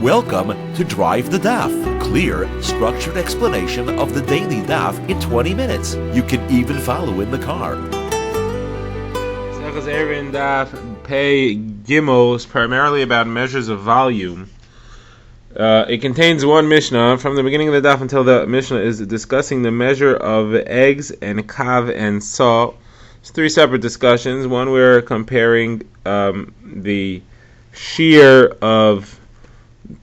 Welcome to Drive the Daf. Clear, structured explanation of the daily Daf in 20 minutes. You can even follow in the car. Eruvin Daf Pei Gimel is primarily about measures of volume. It contains one Mishnah. From the beginning of the Daf until the Mishnah is discussing the measure of eggs and kav and saw. It's three separate discussions. One, we're comparing the shear of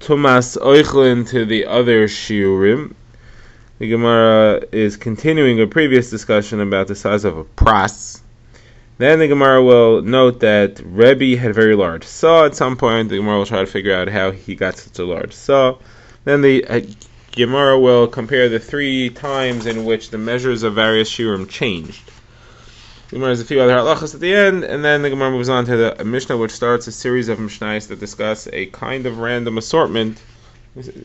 Tumas Oichlin to the other shiurim. The Gemara is continuing a previous discussion about the size of a pras. Then the Gemara will note that Rebbe had a very large saw at some point. The Gemara will try to figure out how he got such a large saw. Then the Gemara will compare the three times in which the measures of various shiurim changed. The Gemara has a few other halachas at the end, and then the Gemara moves on to the Mishnah, which starts a series of Mishnayos that discuss a kind of random assortment,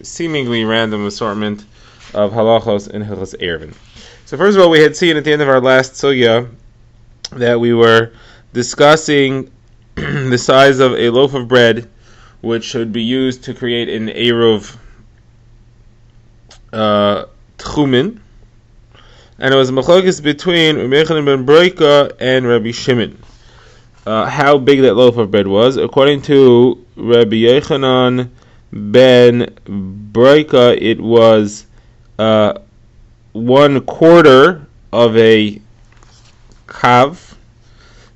seemingly random assortment of halachos in Hilchos Eruvin. So first of all, we had seen at the end of our last sugya that we were discussing the size of a loaf of bread, which should be used to create an eruv tchumen. And it was a machlokes between Rabbi Yochanan ben Broika and Rabbi Shimon. How big that loaf of bread was. According to Rabbi Yochanan ben Broika, it was 1/4 of a kav.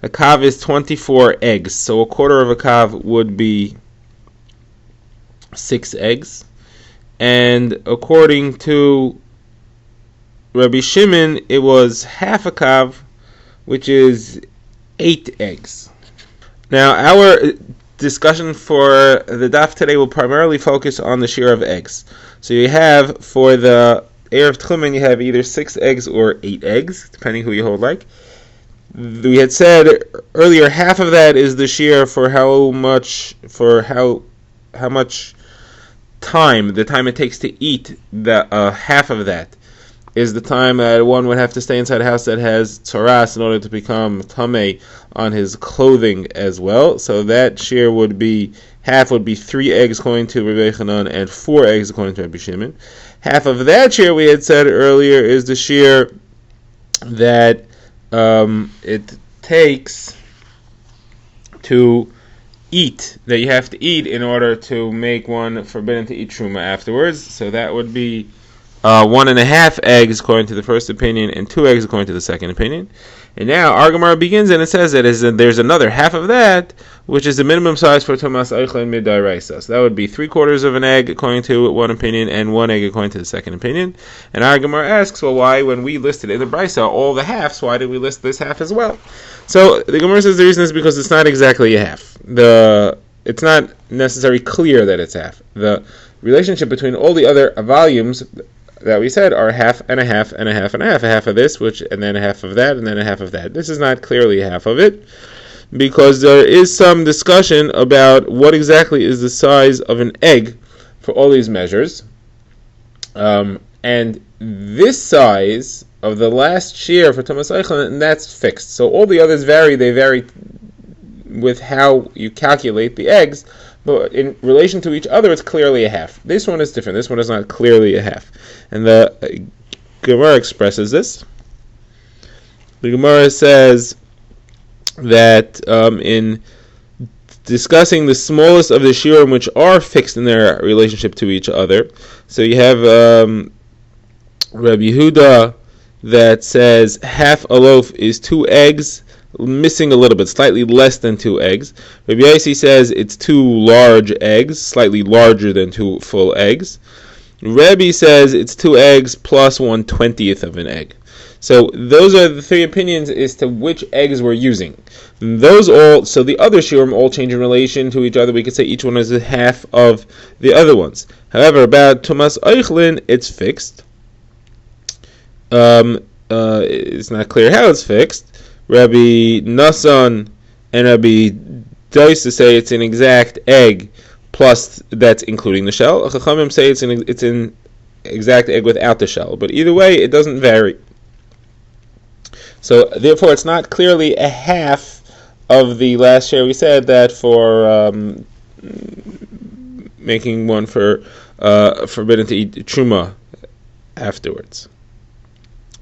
A kav is 24 eggs. So a quarter of a kav would be 6 eggs. And according to Rabbi Shimon, it was half a kav, which is 8 eggs. Now, our discussion for the daf today will primarily focus on the shear of eggs. So you have, for the eruv tchumen, you have either 6 eggs or 8 eggs, depending who you hold like. We had said earlier, half of that is the shear for how much time, the time it takes to eat. Half of that is the time that one would have to stay inside a house that has tzoras in order to become tamei on his clothing as well. So that shear would be, half would be 3 eggs according to Rabbi Yochanan and 4 eggs according to Rabbi Shimon. Half of that shear, we had said earlier, is the shear that it takes to eat, that you have to eat in order to make one forbidden to eat truma afterwards. So that would be 1.5 eggs according to the first opinion and 2 eggs according to the second opinion. And now our Gemara begins and it says that there's another half of that, which is the minimum size for Tumas Oichlin Midaraisa. So that would be 3/4 of an egg according to one opinion and 1 egg according to the second opinion. And our Gemara asks, well, why, when we listed in the Brisa all the halves, why did we list this half as well? So the Gemara says the reason is because it's not exactly a half. It's not necessarily clear that it's half. The relationship between all the other volumes that we said are half and a half and a half and a half. A half of this, and then a half of that, and then a half of that. This is not clearly half of it, because there is some discussion about what exactly is the size of an egg for all these measures. And this size of the last shear for Tumas Oichlin, and that's fixed. So all the others vary. They vary with how you calculate the eggs, but in relation to each other, it's clearly a half. This one is different. This one is not clearly a half. And the Gemara expresses this. The Gemara says that in discussing the smallest of the shiurim, which are fixed in their relationship to each other, so you have Rabbi Yehuda that says half a loaf is 2 eggs, missing a little bit, slightly less than 2 eggs. Rabbi Yossi says it's 2 large eggs, slightly larger than 2 full eggs. Rabbi says it's 2 eggs plus 1/20th of an egg. So those are the 3 opinions as to which eggs we're using. So the other shiurim all change in relation to each other. We could say each one is a half of the other ones. However, about Tumas Oichlin, it's fixed. It's not clear how it's fixed. Rabbi Nassan and Rabbi Doisa say it's an exact egg, plus that's including the shell. Chachamim say it's an exact egg without the shell. But either way, it doesn't vary. So therefore, it's not clearly a half of the last share. We said that for making one for forbidden to eat truma afterwards.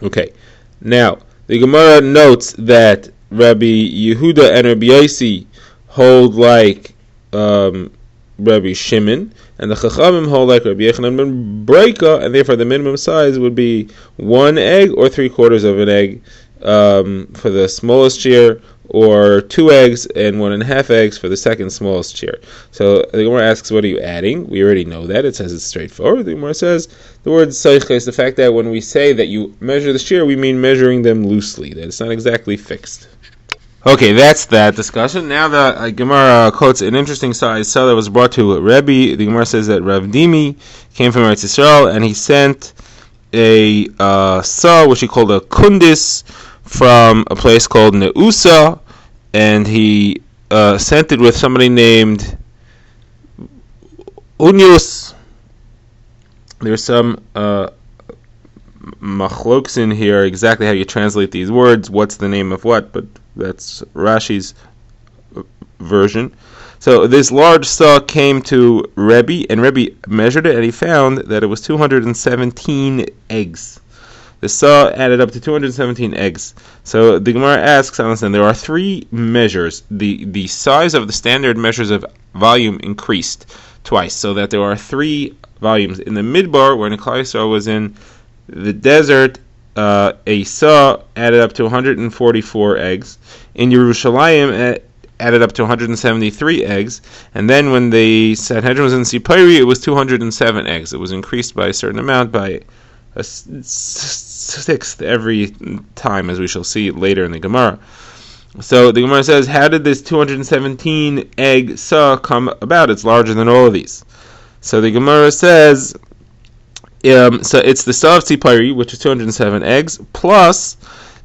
Okay, now the Gemara notes that Rabbi Yehuda and Rabbi Yossi hold like Rabbi Shimon, and the Chachamim hold like Rabbi Yechanan ben Breika, and therefore the minimum size would be 1 egg or 3/4 of an egg for the smallest shear, or 2 eggs and 1.5 eggs for the second smallest shear. So the Gemara asks, what are you adding? We already know that. It says it's straightforward. The Gemara says the word seicha is the fact that when we say that you measure the shear, we mean measuring them loosely, that it's not exactly fixed. Okay, that's that discussion. Now the Gemara quotes an interesting size that was brought to Rebbe. The Gemara says that Rav Dimi came from Eretz Yisrael, and he sent a saw, which he called a kundis, from a place called Neusa, and he sent it with somebody named Unius. There's some machloks in here exactly how you translate these words, what's the name of what, but that's Rashi's version. So this large saw came to Rebbe, and Rebbe measured it, and he found that it was 217 eggs. The saw added up to 217 eggs. So the Gemara asks, understand, there are 3 measures. The size of the standard measures of volume increased twice, so that there are 3 volumes. In the Midbar, where Klal Yisrael was in the desert, a saw added up to 144 eggs. In Yerushalayim, it added up to 173 eggs. And then when the Sanhedrin was in Sipari, it was 207 eggs. It was increased by a certain amount, by a sixth every time, as we shall see later in the Gemara. So the Gemara says, how did this 217 egg saw come about? It's larger than all of these. So the Gemara says, so it's the saw of Tzipari, which is 207 eggs, plus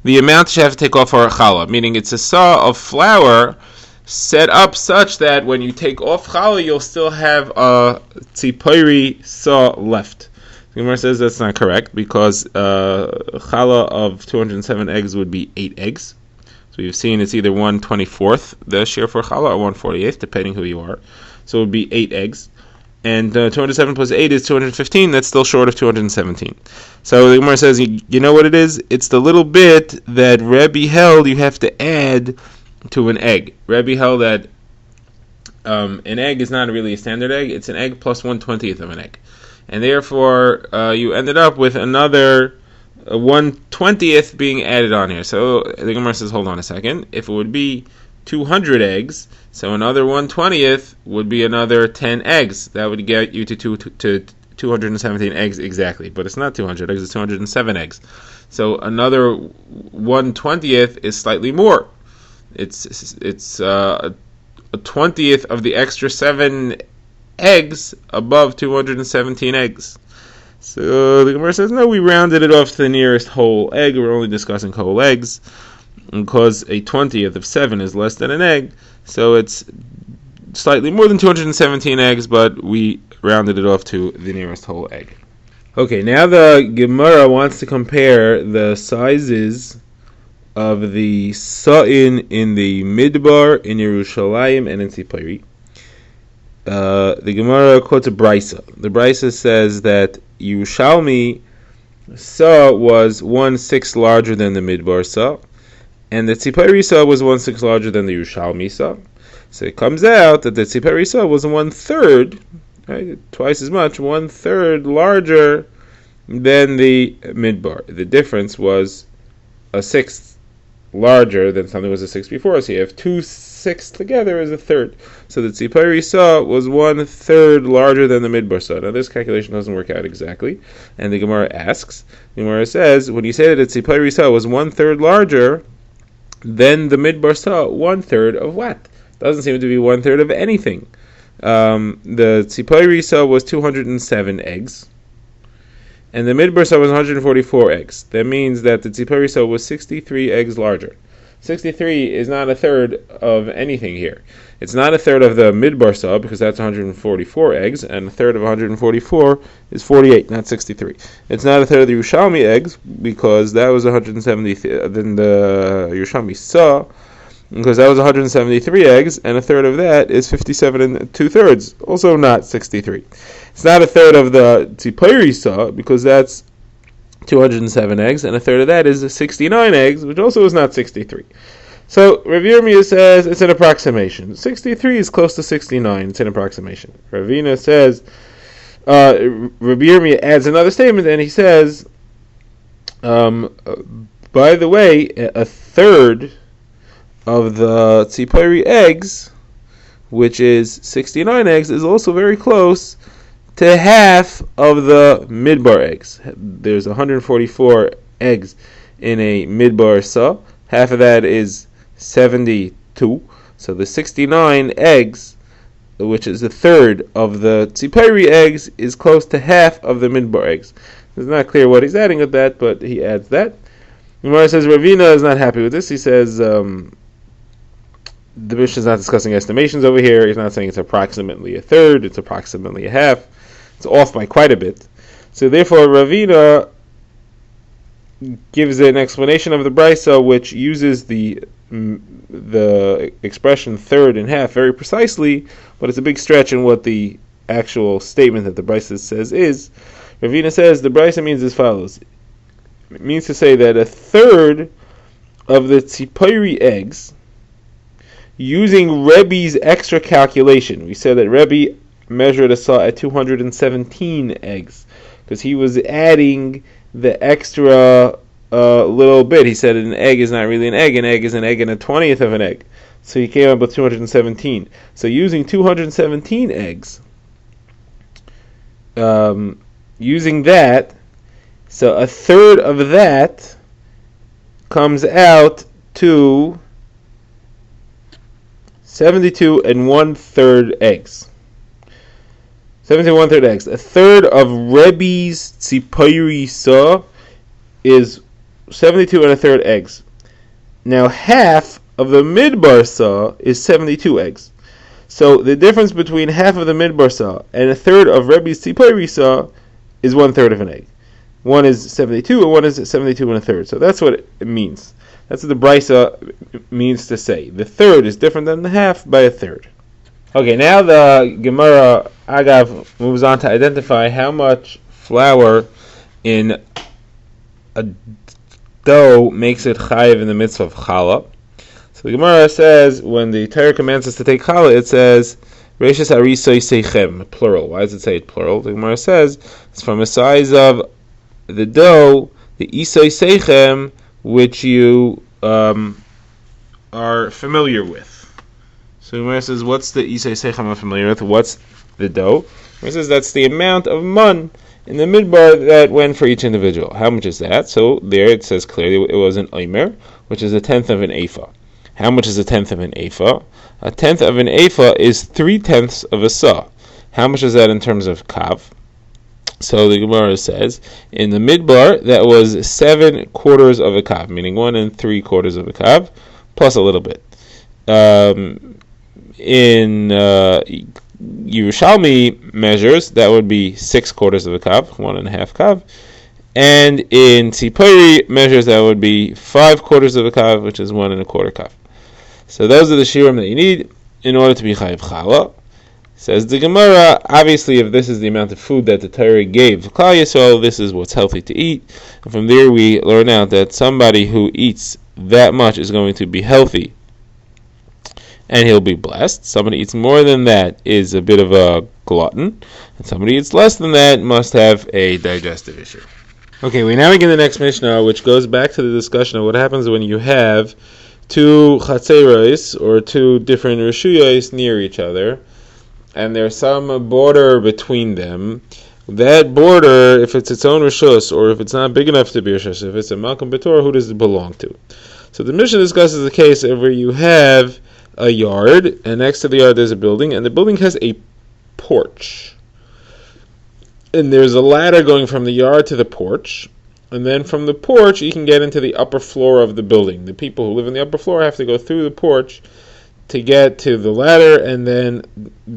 the amount you have to take off for a challah, meaning it's a saw of flour set up such that when you take off challah, you'll still have a Tzipari saw left. The Gemara says that's not correct, because challah of 207 eggs would be 8 eggs. So you've seen it's either 1/24th the share for challah, or 1/48th, depending who you are. So it would be 8 eggs. And 207 plus 8 is 215. That's still short of 217. So the Gemara says, you know what it is? It's the little bit that Rebbe held you have to add to an egg. Rebbe held that an egg is not really a standard egg. It's an egg plus 1/20th of an egg. And therefore, you ended up with another 1/20th being added on here. So the Gemara says, hold on a second. If it would be 200 eggs, so another 1/20th would be another 10 eggs. That would get you to 217 eggs exactly. But it's not 200 eggs, it's 207 eggs. So another 1/20th is slightly more. It's a 20th of the extra 7 eggs above 217 eggs. So the Gemara says, no, we rounded it off to the nearest whole egg. We're only discussing whole eggs, because a 20th of 7 is less than an egg, so it's slightly more than 217 eggs, but we rounded it off to the nearest whole egg. Okay, now the Gemara wants to compare the sizes of the sa'in in the Midbar, in Yerushalayim, and in Tzipari. The Gemara quotes a Brisa. The Brisa says that Yerushalmi saw was 1/6 larger than the Midbar saw, and the Tzipari saw was 1/6 larger than the Yerushalmi saw. So it comes out that the Tzipari saw was 1/3, right, twice as much, 1/3 larger than the Midbar. The difference was a 1/6 larger than something was a 6 before. So you have 2 6 together is a 1/3. So the Tzipari saw was 1/3 larger than the Midbar saw. Now this calculation doesn't work out exactly, and the Gemara asks. The Gemara says, when you say that the Tzipari saw was 1/3 larger, then the Midbar saw 1/3 of what? Doesn't seem to be 1/3 of anything. The Tzipari saw was 207 eggs, and the Midbar saw was 144 eggs. That means that the Tzipari saw was 63 eggs larger. 63 is not a third of anything here. It's not a third of the Midbar saw, because that's 144 eggs, and a third of 144 is 48, not 63. It's not a third of the Yerushalmi eggs, because that was 170, then the Yerushalmi saw because that was 173 eggs, and a third of that is 57 and 2/3, also not 63. It's not a third of the tzipori saw, because that's 207 eggs, and a third of that is 69 eggs, which also is not 63. So Rav Yirmiyah says it's an approximation. 63 is close to 69. It's an approximation. Ravina says, Rav Yirmiyah adds another statement, and he says, by the way, a third of the tzipori eggs, which is 69 eggs, is also very close to half of the midbar eggs. There's 144 eggs in a midbar saw. Half of that is 72. So the 69 eggs, which is a third of the tzipori eggs, is close to half of the midbar eggs. It's not clear what he's adding with that, but he adds that. Gemara says Ravina is not happy with this. He says the Mishnah is not discussing estimations over here. He's not saying it's approximately a third, it's approximately a half. It's off by quite a bit. So therefore Ravina gives an explanation of the Brisa, which uses the expression third and half very precisely, but it's a big stretch in what the actual statement that the Brisa says is. Ravina says the Brisa means as follows. It means to say that a third of the tzipori eggs, using Rebbe's extra calculation, we said that Rebbe measured a saw at 217 eggs, because he was adding the extra little bit. He said an egg is not really an egg is an egg and a 20th of an egg. So he came up with 217. So using 217 eggs, using that, so a third of that comes out to 72 and 1/3 eggs. 72 and 1/3 eggs. A third of Rebbe's tzipori saw is 72 and 1/3 eggs. Now half of the midbar saw is 72 eggs. So the difference between half of the midbar saw and a third of Rebbe's tzipori saw is 1/3 of an egg. One is 72 and one is 72 and 1/3. So that's what it means. That's what the Brisa means to say. The third is different than the half by a third. Okay, now the Gemara Agav moves on to identify how much flour in a dough makes it chayiv in the mitzvah of challah. So the Gemara says, when the Torah commands us to take challah, it says, Reishis Arisoi Seichem, plural. Why does it say it plural? The Gemara says, it's from the size of the dough, the Isoi Seichem, which you are familiar with. So the Gemara says, what's the Isoi Seichem I'm familiar with? What's the dough? The Gemara says, that's the amount of mun in the midbar that went for each individual. How much is that? So there it says clearly it was an omer, which is 1/10 of an ephah. How much is 1/10 of an ephah? 1/10 of an ephah is 3/10 of a saw. How much is that in terms of kav? So the Gemara says, in the midbar, that was 7/4 of a kav, meaning 1 3/4 of a kav, plus a little bit. In Yerushalmi measures, that would be 6/4 of a kav, 1.5 kav. And in Tzipori measures, that would be 5/4 of a kav, which is 1.25 kav. So those are the shiurim that you need in order to be chayiv challah. Says the Gemara, obviously if this is the amount of food that the Torah gave Klal Yisrael, this is what's healthy to eat. And from there we learn out that somebody who eats that much is going to be healthy and he'll be blessed. Somebody eats more than that is a bit of a glutton, and somebody eats less than that must have a digestive issue. Okay, we now begin the next Mishnah, which goes back to the discussion of what happens when you have two chatzeros, or two different reshuyos near each other, and there's some border between them. That border, if it's its own reshus, or if it's not big enough to be reshus, if it's a malkum betor, who does it belong to? So the Mishnah discusses the case where you have a yard, and next to the yard there's a building, and the building has a porch. And there's a ladder going from the yard to the porch, and then from the porch you can get into the upper floor of the building. The people who live in the upper floor have to go through the porch to get to the ladder, and then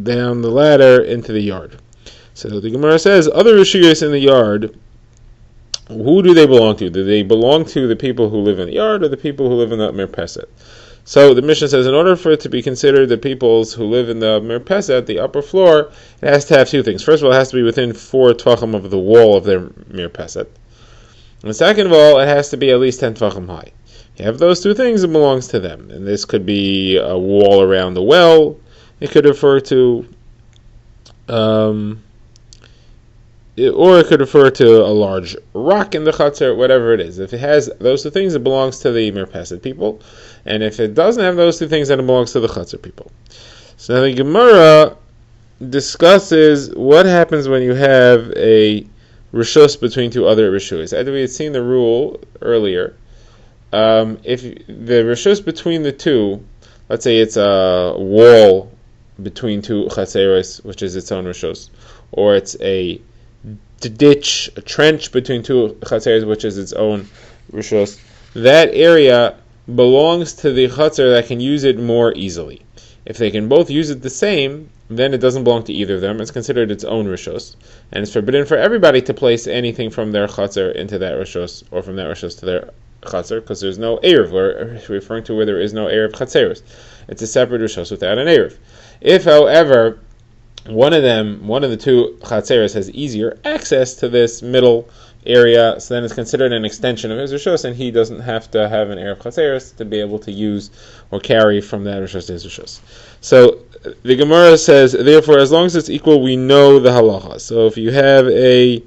down the ladder into the yard. So the Gemara says, other reshuyos in the yard, who do they belong to? Do they belong to the people who live in the yard, or the people who live in the merpeset? So the Mishnah says, in order for it to be considered the peoples who live in the mirpeset, the upper floor, it has to have two things. First of all, it has to be within 4 tvachim of the wall of their mirpeset. And second of all, it has to be at least 10 tvachim high. You have those two things, it belongs to them. And this could be a wall around the well. It could refer to, or it could refer to a large rock in the chutzner, whatever it is. If it has those two things, it belongs to the mirpeset people. And if it doesn't have those two things, then it belongs to the chutzner people. So now the Gemara discusses what happens when you have a rishus between two other rishus. As we had seen the rule earlier, if the rishus between the two, let's say it's a wall between two chatzeros, which is its own rishus, or it's a ditch, a trench between two chatzeros, which is its own rishus, that area belongs to the chatzer that can use it more easily. If they can both use it the same, then it doesn't belong to either of them. It's considered its own rishos, and it's forbidden for everybody to place anything from their chatzar into that rishos, or from that rishos to their chatzar, because there's no eruv. We're referring to where there is no eruv chatzeros. It's a separate rishos without an eruv. If, however, one of the two chatzeros has easier access to this middle area, so then it's considered an extension of his rishos, and he doesn't have to have an eruv chatzeros to be able to use or carry from that rishos to his rishos. So the Gemara says, therefore, as long as it's equal, we know the halacha. So if you have a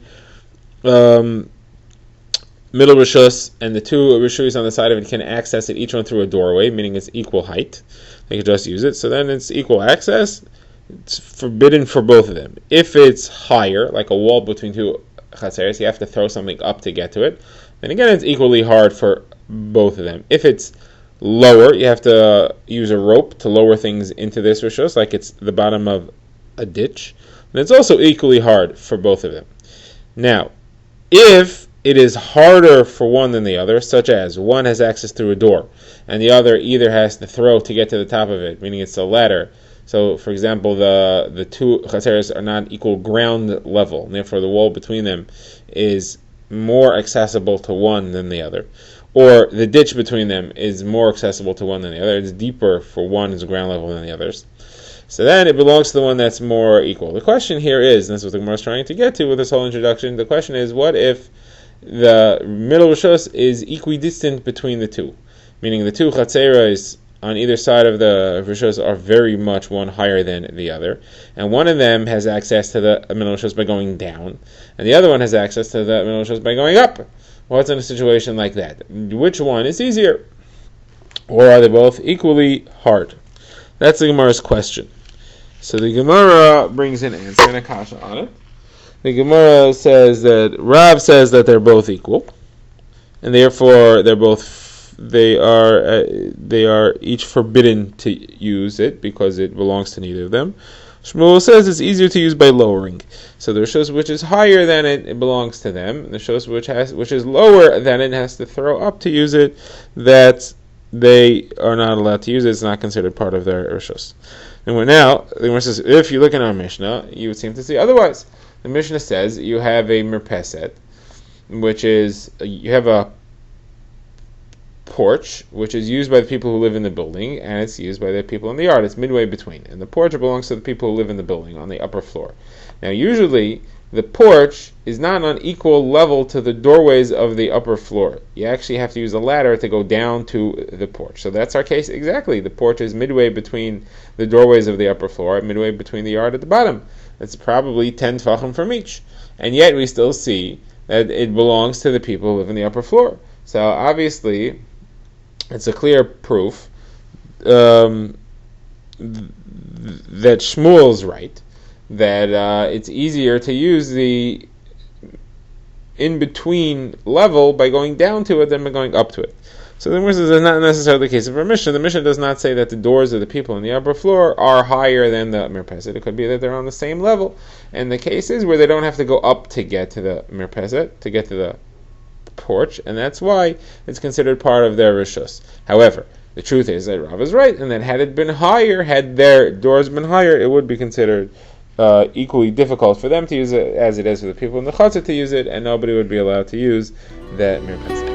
middle rishos and the two rishos on the side of it can access it, each one through a doorway, meaning it's equal height, they can just use it. So then it's equal access. It's forbidden for both of them. If it's higher, like a wall between two chatzeros, you have to throw something up to get to it, then again it's equally hard for both of them. If it's lower, you have to use a rope to lower things into this rishos, like it's the bottom of a ditch, then it's also equally hard for both of them. Now, if it is harder for one than the other, such as one has access through a door, and the other either has to throw to get to the top of it, meaning it's a ladder. So, for example, the two chatzeros are not equal ground level, and therefore the wall between them is more accessible to one than the other. Or the ditch between them is more accessible to one than the other. It's deeper for one as ground level than the others. So then it belongs to the one that's more equal. The question here is, and this is what the Gemara is trying to get to with this whole introduction, the question is, what if the middle rishos is equidistant between the two? Meaning the two chatzeros on either side of the rishos are very much one higher than the other, and one of them has access to the middle rishos by going down, and the other one has access to the middle rishos by going up. What's in a situation like that? Which one is easier? Or are they both equally hard? That's the Gemara's question. So the Gemara brings an answer and a kasha on it. The Gemara says that Rav says that they're both equal, and therefore they are each forbidden to use it because it belongs to neither of them. Shmuel says it's easier to use by lowering. So the rishos which is higher than it belongs to them. The rishos which is lower than it has to throw up to use it, that they are not allowed to use it. It's not considered part of their rishos. And now the Gemara says, if you look in our Mishnah, you would seem to see otherwise. The Mishnah says you have a mirpeset, which is you have a porch, which is used by the people who live in the building, and it's used by the people in the yard. It's midway between. And the porch belongs to the people who live in the building on the upper floor. Now, usually, the porch is not on equal level to the doorways of the upper floor. You actually have to use a ladder to go down to the porch. So that's our case exactly. The porch is midway between the doorways of the upper floor, midway between the yard at the bottom. That's probably 10 tefachim from each. And yet, we still see that it belongs to the people who live in the upper floor. So, obviously, it's a clear proof that Shmuel's right, that it's easier to use the in-between level by going down to it than by going up to it. So the Gemara says that's not necessarily the case of our Mishnah. The Mishnah does not say that the doors of the people in the upper floor are higher than the mirpeset. It could be that they're on the same level. And the case is where they don't have to go up to get to the mirpeset, to get to the porch, and that's why it's considered part of their rishos. However, the truth is that Rav is right, and that had it been higher, had their doors been higher, it would be considered equally difficult for them to use it as it is for the people in the chutzner to use it, and nobody would be allowed to use that mirpeset.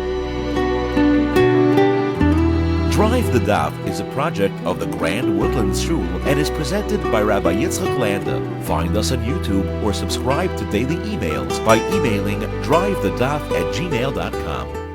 Drive the Daf is a project of the Grand Woodlands Shul and is presented by Rabbi Yitzchak Landa. Find us on YouTube or subscribe to daily emails by emailing drivethedaf@gmail.com.